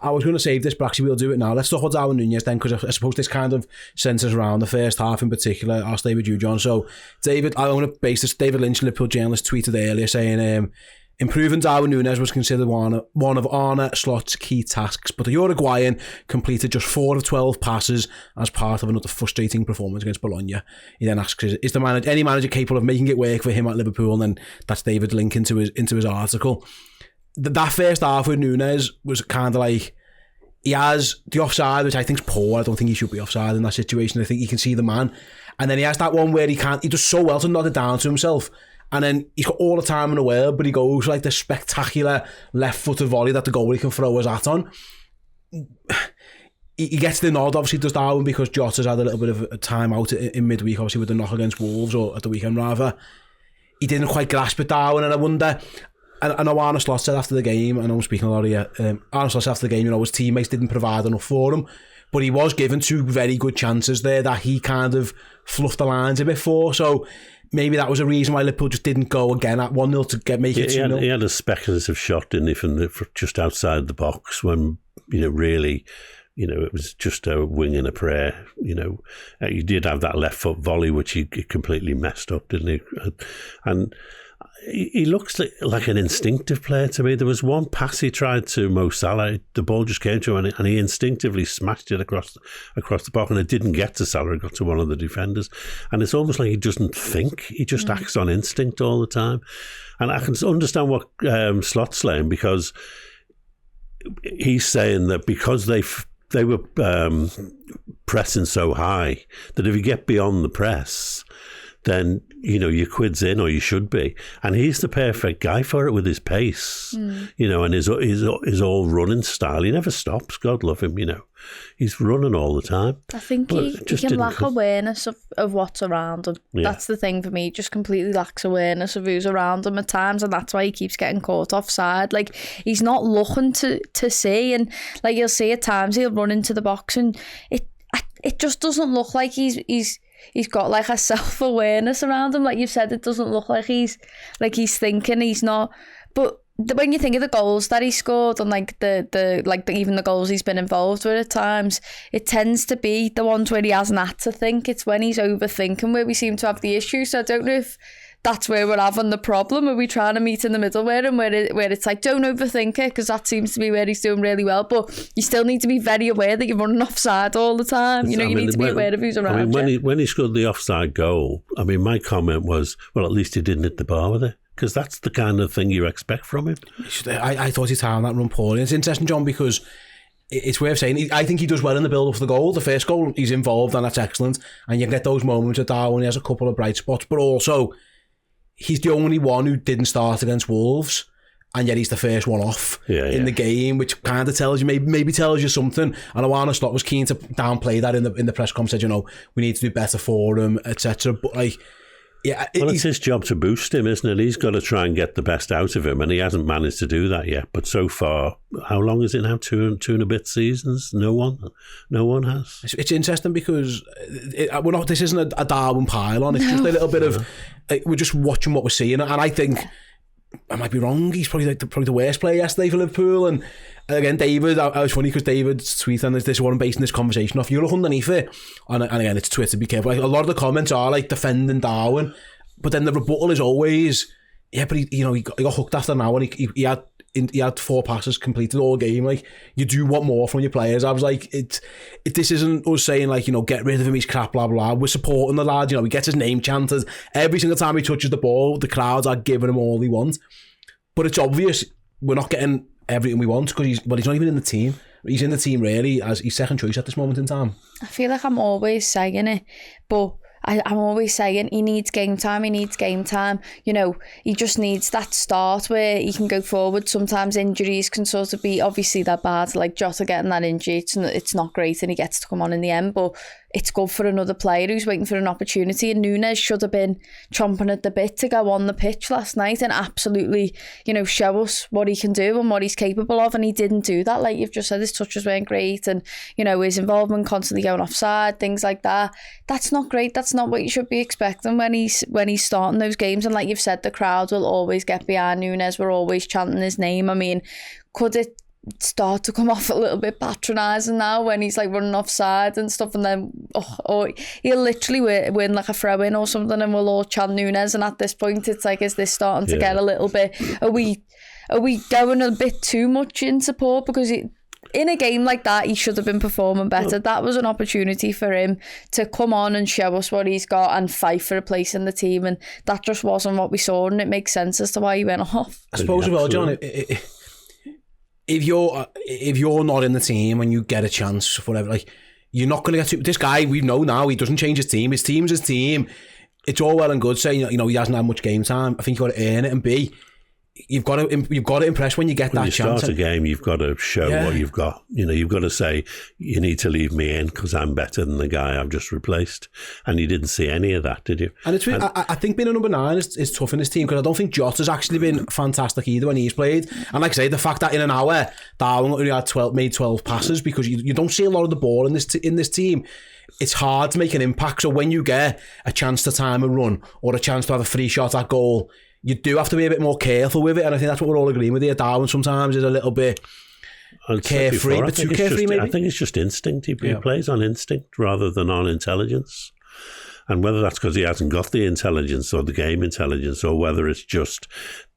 I was going to save this, but actually we'll do it now. Let's talk about Darwin Nunez then, because I suppose this kind of centres around the first half in particular. I'll stay with you, John. So David, I want to base this. David Lynch, Liverpool journalist, tweeted earlier saying improving Darwin Nunez was considered one of Arne Slot's key tasks, but the Uruguayan completed just 4 of 12 passes as part of another frustrating performance against Bologna. He then asks, is any manager capable of making it work for him at Liverpool? And then that's David Link into his article. That first half with Nunez was kind of like, he has the offside, which I think is poor. I don't think he should be offside in that situation. I think you can see the man. And then he has that one where he does so well to nod it down to himself. And then he's got all the time in the world, but he goes like this spectacular left-footed volley that the goalie can throw his hat on. He gets the nod, obviously does Darwin, because Jota's had a little bit of a time out in midweek, obviously with the knock against Wolves, or at the weekend rather. He didn't quite grasp it, Darwin, and I wonder... I know Arne Slot said after the game, I know I'm speaking a lot here, Arne Slot said after the game, his teammates didn't provide enough for him, but he was given 2 very good chances there that he kind of fluffed the lines a bit for, so maybe that was a reason why Liverpool just didn't go again at 1-0 to make it 2-0. He had a speculative shot, didn't he, from just outside the box when, really... it was just a wing and a prayer. He did have that left foot volley, which he completely messed up, didn't he? And he looks like an instinctive player to me. There was one pass he tried to Mo Salah. The ball just came to him and he instinctively smashed it across the box, and it didn't get to Salah. It got to one of the defenders. And it's almost like he doesn't think. He just acts on instinct all the time. And I can understand what Slot's saying, because he's saying that because they were pressing so high that if you get beyond the press, then your quid's in, or you should be. And he's the perfect guy for it with his pace, and his all running style. He never stops. God love him. He's running all the time. I think he can lack awareness of what's around him. Yeah. That's the thing for me. He just completely lacks awareness of who's around him at times, and that's why he keeps getting caught offside. Like, he's not looking to see, and like you'll see at times he'll run into the box, and it just doesn't look like he's got like a self-awareness around him. Like you've said, it doesn't look like he's thinking. He's not. But when you think of the goals that he scored, and even the goals he's been involved with at times, it tends to be the ones where he hasn't had to think. It's when he's overthinking where we seem to have the issue. So I don't know if that's where we're having the problem. Are we trying to meet in the middle where it's like, don't overthink it, because that seems to be where he's doing really well, but you still need to be very aware that you're running offside all the time. You need to be aware of who's around you. When he scored the offside goal, my comment was, well, at least he didn't hit the bar with it, because that's the kind of thing you expect from him. I thought he timed that run poorly. It's interesting, John, because it's worth saying, I think he does well in the build-up for the goal. The first goal, he's involved, and that's excellent, and you get those moments with Darwin. He has a couple of bright spots, but also he's the only one who didn't start against Wolves, and yet he's the first one off in the game, which kind of tells you, maybe tells you something. And Arne Slot was keen to downplay that in the press conference, said, we need to do better for him, etc. But it's his job to boost him, isn't it? He's got to try and get the best out of him, and he hasn't managed to do that yet. But so far, how long is it now? Two and a bit seasons? No one has. It's interesting because this isn't a Darwin pile-on. It's just a little bit of we're just watching what we're seeing, and I think I might be wrong. He's probably the worst player yesterday for Liverpool. And again, David, I was funny because David's tweet, and this one basing this conversation off. You look underneath it, and again, it's Twitter, be careful. Like, a lot of the comments are like defending Darwin, but then the rebuttal is always, but he got hooked after now, and he had 4 passes completed all game. Like, you do want more from your players. I was like, this isn't us saying like, get rid of him, he's crap, blah blah. We're supporting the lad. He gets his name chanted every single time he touches the ball. The crowds are giving him all they want, but it's obvious we're not getting everything we want because he's not even in the team. He's in the team really as his second choice at this moment in time. I feel like I'm always saying it, but I'm always saying he needs game time. He just needs that start where he can go forward. Sometimes injuries can sort of be, obviously they're bad, like Jota getting that injury, it's not great and he gets to come on in the end, but it's good for another player who's waiting for an opportunity. And Nunez should have been chomping at the bit to go on the pitch last night and absolutely, show us what he can do and what he's capable of. And he didn't do that. Like you've just said, his touches weren't great, and his involvement constantly going offside, things like that. That's not great. That's not what you should be expecting when he's starting those games. And like you've said, the crowd will always get behind Nunez. We're always chanting his name. I mean, could it start to come off a little bit patronising now when he's like running offside and stuff, and then he'll literally win like a throw-in or something and we'll all chant Nunez, and at this point it's like, is this starting to get a little bit, are we going a bit too much in support? Because in a game like that, he should have been performing better. That was an opportunity for him to come on and show us what he's got and fight for a place in the team, and that just wasn't what we saw, and it makes sense as to why he went off. I suppose as well, John, if you're not in the team and you get a chance, whatever, like, you're not going to get to... This guy, we know now, he doesn't change his team. His team's his team. It's all well and good saying, you know, he hasn't had much game time. I think you've got to earn it, and B, you've got to impress when you get that chance. When you start a game, you've got to show what you've got. You know, you've got to say, you need to leave me in because I'm better than the guy I've just replaced. And you didn't see any of that, did you? And it's I think being a number 9 is tough in this team, because I don't think Jota's actually been fantastic either when he's played. And like I say, the fact that in an hour Darwin only had made 12 passes, because you don't see a lot of the ball in this team. It's hard to make an impact. So when you get a chance to time a run or a chance to have a free shot at goal, you do have to be a bit more careful with it, and I think that's what we're all agreeing with here. Darwin sometimes is a little bit carefree, but too carefree maybe. I think it's just instinct. He plays on instinct rather than on intelligence. And whether that's because he hasn't got the intelligence or the game intelligence, or whether it's just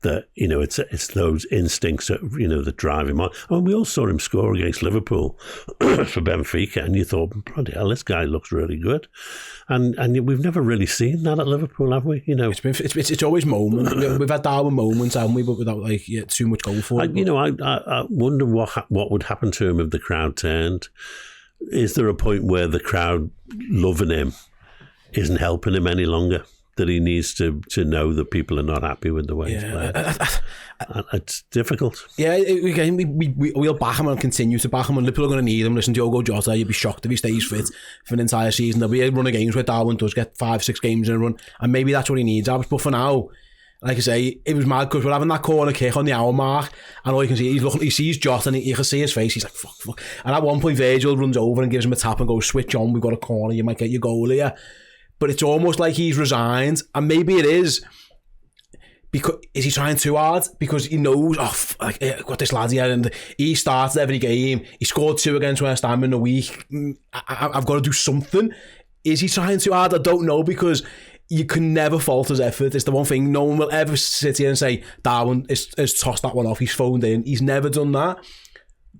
that, you know, it's those instincts that, you know, that drive him on. I mean, we all saw him score against Liverpool for Benfica, and you thought, bloody hell, this guy looks really good. And we've never really seen that at Liverpool, have we? You know, it's always moments. We've had Darwin moments, haven't we? But without too much going for it. I wonder what would happen to him if the crowd turned. Is there a point where the crowd loving him isn't helping him any longer, that he needs to know that people are not happy with the way he's playing? It's difficult. Yeah, again, we'll back him and continue to back him, and Liverpool are going to need him. Listen, Diogo Jota, you'd be shocked if he stays fit for an entire season. There'll be a run of games where Darwin does get 5-6 games in a run, and maybe that's what he needs. But for now, like I say, it was mad because we're having that corner kick on the hour mark, and all you can see, he sees Jota, and you can see his face. He's like, fuck. And at one point, Virgil runs over and gives him a tap and goes, switch on, we've got a corner, you might get your goal here. But it's almost like he's resigned, and maybe it is. Because is he trying too hard? Because he knows, I've got this lad here, and he starts every game. He scored 2 against West Ham in a week. I've got to do something. Is he trying too hard? I don't know, because you can never fault his effort. It's the one thing. No one will ever sit here and say Darwin has tossed that one off. He's phoned in. He's never done that.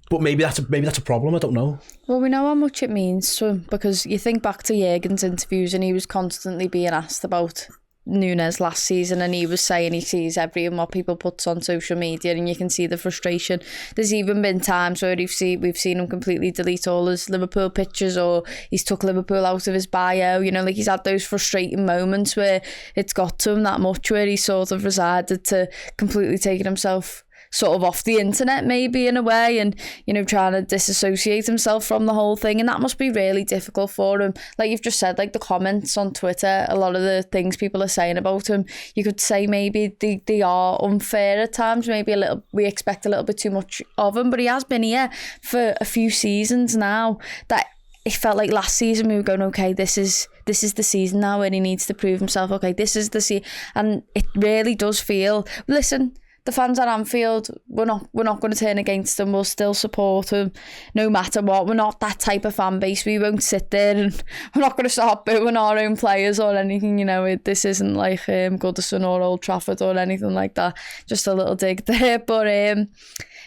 But maybe that's a problem. I don't know. Well, we know how much it means to him, because you think back to Jurgen's interviews, and he was constantly being asked about Nunez last season, and he was saying he sees what people put on social media, and you can see the frustration. There's even been times where we've seen him completely delete all his Liverpool pictures, or he's took Liverpool out of his bio. You know, like, he's had those frustrating moments where it's got to him that much, where he sort of resorted to completely taking himself sort of off the internet, maybe, in a way, and, you know, trying to disassociate himself from the whole thing, and that must be really difficult for him. Like you've just said, like the comments on Twitter, a lot of the things people are saying about him, you could say maybe they are unfair at times, maybe we expect a little bit too much of him, but he has been here for a few seasons now, that it felt like last season we were going, okay, this is the season now where he needs to prove himself, okay, this is the season, and it really does feel, listen, the fans at Anfield, we're not going to turn against them. We'll still support them no matter what. We're not that type of fan base. We won't sit there and we're not going to start booing our own players or anything. You know, this isn't like Goodison or Old Trafford or anything like that. Just a little dig there. But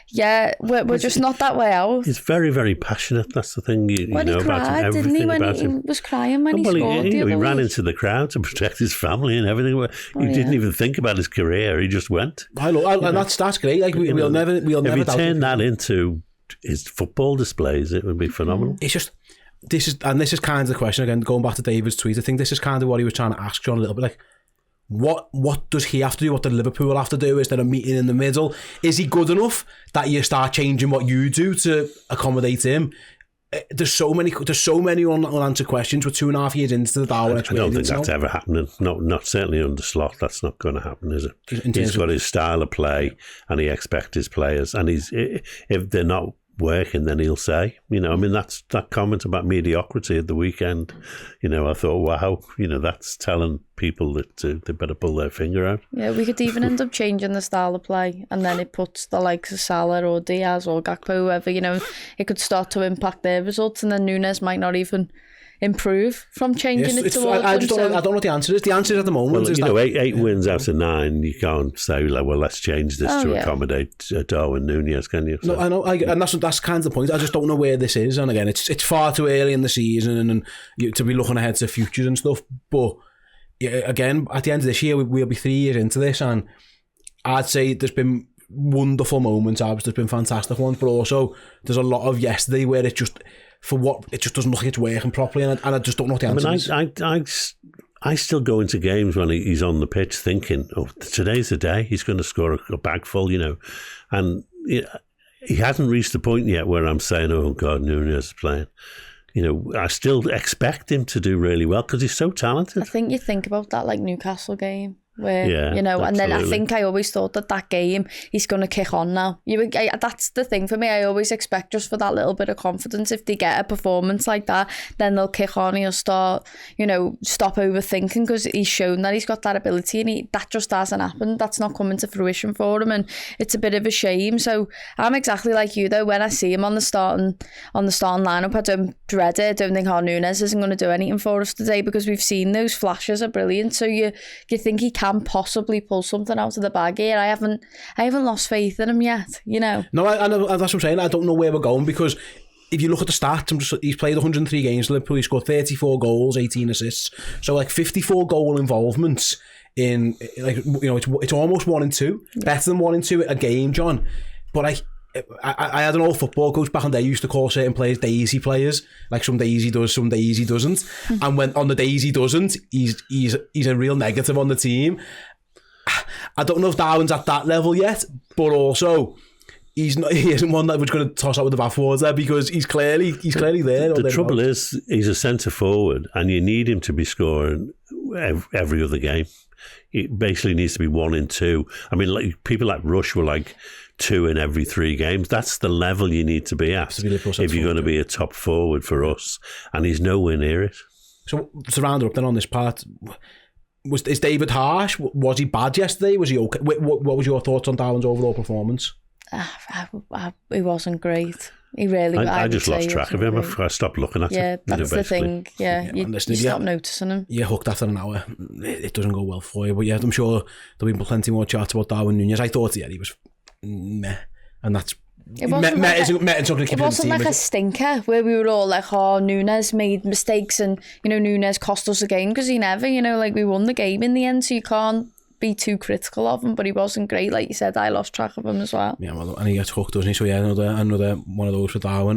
yeah, we're just not that way out. He's very, very passionate. That's the thing. You know, he cried, about him, didn't he? When about he him. Was crying when he scored. He ran into the crowd to protect his family and everything. He didn't even think about his career. He just went. And that's great. Like we'll never. If he turned that into his football displays, it would be phenomenal. It's just this is kind of the question again. Going back to David's tweet, I think this is kind of what he was trying to ask John a little bit. Like, what does he have to do? What does Liverpool have to do? Is there a meeting in the middle? Is he good enough that you start changing what you do to accommodate him? There's so many unanswered questions. We're 2.5 years into the Darwin experience. I don't think that's ever happening. Not certainly under Slot. That's not going to happen, is it? He's got his style of play, and he expects his players. And if they're not working, then he'll say, you know, I mean, that's that comment about mediocrity at the weekend. You know, I thought, wow, you know, that's telling people that they better pull their finger out. Yeah, we could even end up changing the style of play, and then it puts the likes of Salah or Diaz or Gakpo, whoever, you know, it could start to impact their results, and then Nunez might not even improve from changing it towards I don't know what the answer is. The answer is at the moment is you know, eight wins out of 9, you can't say, like, well, let's change this to accommodate Darwin Nunez, can you? So. No, I know, and that's kind of the point. I just don't know where this is, and again, it's far too early in the season, and to be looking ahead to futures and stuff. But again, at the end of this year, we'll be 3 years into this, and I'd say there's been wonderful moments. There's been fantastic ones, but also there's a lot of yesterday where it just doesn't look like it's working properly, and I just don't know what the answer is. I still go into games when he's on the pitch thinking, oh, today's the day, he's going to score a bag full, you know, and he hasn't reached the point yet where I'm saying, oh God, Nunez is playing. You know, I still expect him to do really well because he's so talented. I think you think about that like Newcastle game, where, you know, absolutely. And then I think I always thought that game, he's going to kick on now. That's the thing for me. I always expect just for that little bit of confidence, if they get a performance like that, then they'll kick on, he'll start, you know, stop overthinking, because he's shown that he's got that ability, and that just hasn't happened. That's not coming to fruition for him, and it's a bit of a shame. So I'm exactly like you though. When I see him on the starting lineup, I don't dread it. I don't think, Nunez isn't going to do anything for us today, because we've seen those flashes are brilliant. So you think he can possibly pull something out of the bag here. I haven't lost faith in him yet, you know. No, I know, that's what I'm saying. I don't know where we're going, because if you look at the stats, he's played 103 games for Liverpool, he scored 34 goals, 18 assists, so like 54 goal involvements in, like, you know, it's almost 1 in 2, better than 1 in 2 a game, John. But I had an old football coach back in the day, used to call certain players daisy players. Like, some days he does, some days he doesn't. And when on the days he doesn't, he's a real negative on the team. I don't know if Darwin's at that level yet, but also he isn't one that was going to toss out with the bathwater, because he's clearly there. The trouble is, he's a centre forward, and you need him to be scoring every other game. It basically needs to be 1 in 2. I mean, like, people like Rush were like 2 in every 3 games. That's the level you need to be at if you're going to be a top forward for us, and he's nowhere near it. So to round up then on this part, is David harsh? Was he bad yesterday? Was he okay? What was your thoughts on Darwin's overall performance? He wasn't great. He really. I just lost track of him. I stopped looking at him. Yeah, that's the thing. Yeah, you stop noticing him. You're hooked after an hour. It doesn't go well for you. But yeah, I'm sure there'll be plenty more chat about Darwin Nunez. I thought he was meh, and that's. It wasn't like a stinker where we were all like, oh, Nunez made mistakes, and, you know, Nunez cost us a game, because he never, you know, like, we won the game in the end, so you can't be too critical of him. But he wasn't great, like you said. I lost track of him as well. Yeah, well, and he gets hooked, doesn't he? So yeah, another one of those for Darwin.